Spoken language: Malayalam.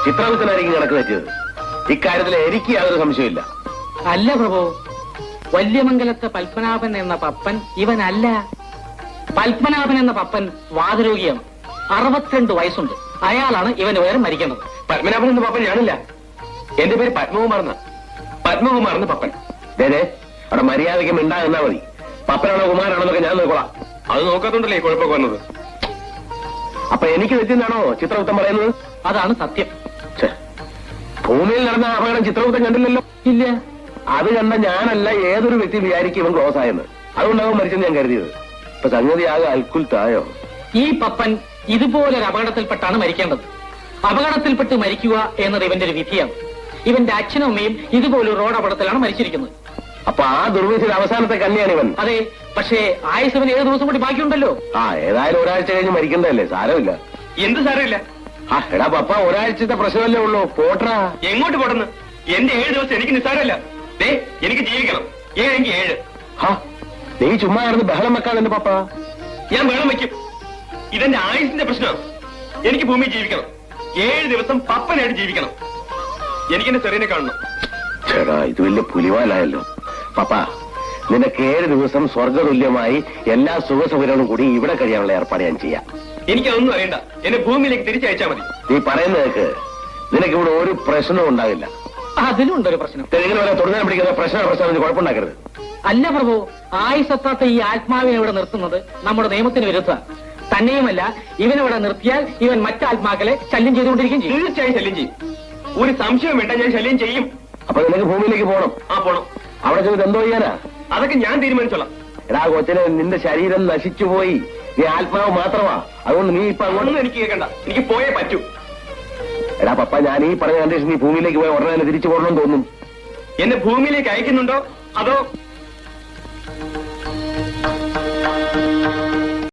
ചിത്രവിത്തനായിരിക്കും കണക്ക് തെറ്റിയത്. ഇക്കാര്യത്തിൽ എനിക്ക് യാതൊരു സംശയമില്ല. അല്ല പ്രഭു, വല്യമംഗലത്തെ പത്മനാഭൻ എന്ന പപ്പൻ ഇവനല്ല. പത്മനാഭൻ എന്ന പപ്പൻ വാതരോഗിയാണ്. 62 വയസ്സുണ്ട്. അയാളാണ് ഇവന് പകരം മരിക്കേണ്ടത്. പത്മനാഭൻ എന്ന പപ്പൻ ഞാനില്ല. എന്റെ പേര് പത്മകുമാർന്ന. പത്മകുമാർന്ന് പപ്പൻ. അതെ, അവിടെ മര്യാദയ്ക്ക് മിണ്ടാ എന്നാ മതി. പപ്പനാണോ കുമാരാണെന്നൊക്കെ ഞാൻ നോക്കോളാം. അത് നോക്കാത്തോണ്ടല്ലേ കുഴപ്പമൊക്കെ വന്നത്. അപ്പൊ എനിക്ക് തെറ്റിന്നാണോ ചിത്രഗുപ്തൻ പറയുന്നത്? അതാണ് സത്യം. ഭൂമിയിൽ നടന്ന അപകടം ചിത്രഗുപ്തൻ കണ്ടില്ലല്ലോ. ഇല്ല. അത് കണ്ട ഞാനല്ല ഏതൊരു വ്യക്തി വിചാരിക്കും ഇവൻ ക്ലോസ് ആയെന്ന്. അതുകൊണ്ടാവും മരിച്ചെന്ന് ഞാൻ കരുതിയത്. ഇപ്പൊ സംഗതി ആകെ അൽക്കുൽത്തായോ. ഈ പപ്പൻ ഇതുപോലൊരു അപകടത്തിൽപ്പെട്ടാണ് മരിക്കേണ്ടത്. അപകടത്തിൽപ്പെട്ട് മരിക്കുക എന്നത് ഇവന്റെ ഒരു വിധിയാണ്. ഇവന്റെ അച്ഛനും അമ്മയും ഇതുപോലൊരു റോഡ് അപകടത്തിലാണ് മരിച്ചിരിക്കുന്നത്. അപ്പൊ ആ ദുർവിധിയുടെ അവസാനത്തെ കന്യാണ് ഇവൻ. അതെ, പക്ഷേ ആയുസവന് 7 ദിവസം കൂടി ബാക്കിയുണ്ടല്ലോ. ഏതായാലും ഒരാഴ്ച കഴിഞ്ഞ് മരിക്കണ്ടല്ലേ, സാരമില്ല. എന്ത് സാരമില്ല? എടാ പപ്പ, ഒരാഴ്ചത്തെ പ്രശ്നമല്ലേ ഉള്ളൂ. പോട്ടറാ. എങ്ങോട്ട് പോട്ടെന്ന്? എന്റെ 7 ദിവസം എനിക്ക് നിസ്സാരമല്ല. എനിക്ക് ജീവിക്കണം. 7 നീ ചുമ്മാ കിടന്ന് ബഹളം വെക്കാതെ എന്റെ പപ്പ. ഞാൻ ബഹളം വെക്കും. ഇതെന്റെ ആയുസിന്റെ പ്രശ്നമാണ്. എനിക്ക് ഭൂമിയിൽ ജീവിക്കണം. 7 ദിവസം പപ്പനായിട്ട് ജീവിക്കണം. എനിക്കെന്റെ ചെറിയനെ കാണണം. ചേടാ, ഇത് വലിയ പുലിവാലായല്ലോ. പപ്പ, നിനക്ക് 7 ദിവസം സ്വർഗതുല്യമായി എല്ലാ സുഖസൗകര്യങ്ങളും കൂടി ഇവിടെ കഴിയാനുള്ള ഏർപ്പാട് ഞാൻ ചെയ്യാം. എനിക്കതൊന്നും അറിയണ്ട. എന്നെ ഭൂമിയിലേക്ക് തിരിച്ചയച്ചാൽ മതി. നീ പറയുന്നതൊക്കെ നിനക്കിവിടെ ഒരു പ്രശ്നവും ഉണ്ടാകില്ല. അതിലുണ്ടൊരു പ്രശ്നം. നിങ്ങളെ തുടരാൻ പിടിക്കുന്ന പ്രശ്നം കുഴപ്പമുണ്ടാക്കരുത്. അല്ല പ്രഭു, ആയുസത്താത്ത ഈ ആത്മാവിനെ ഇവിടെ നിർത്തുന്നത് നമ്മുടെ നിയമത്തിന് വിരുദ്ധമാണ്. തന്നെയുമല്ല, ഇവനിവിടെ നിർത്തിയാൽ ഇവൻ മറ്റാത്മാക്കളെ ശല്യം ചെയ്തുകൊണ്ടിരിക്കുകയും ചെയ്യും. തീർച്ചയായും ശല്യം ചെയ്യും. ഒരു സംശയം വേണ്ട, ഞാൻ ശല്യം ചെയ്യും. അപ്പൊ നിനക്ക് ഭൂമിയിലേക്ക് പോകണം. പോണം. അവിടെ ചെന്നിട്ട് എന്തോ ചെയ്യാനാ? അതൊക്കെ ഞാൻ തീരുമാനിച്ചോളാം. എടാ കൊച്ചിനെ, നിന്റെ ശരീരം നശിച്ചുപോയി. നീ ആത്മാവ് മാത്രമാ. അതുകൊണ്ട് നീ ഇപ്പൊ അങ്ങോട്ടൊന്നും എനിക്ക് കേൾക്കണ്ട. എനിക്ക് പോയേ പറ്റൂ. എടാ പപ്പ, ഞാൻ ഈ പറഞ്ഞ കണ്ടീഷൻ നീ ഭൂമിയിലേക്ക് പോയി ഉടനെ തിരിച്ചു പോകണമെന്ന് തോന്നും. എന്നെ ഭൂമിയിലേക്ക് അയക്കുന്നുണ്ടോ അതോ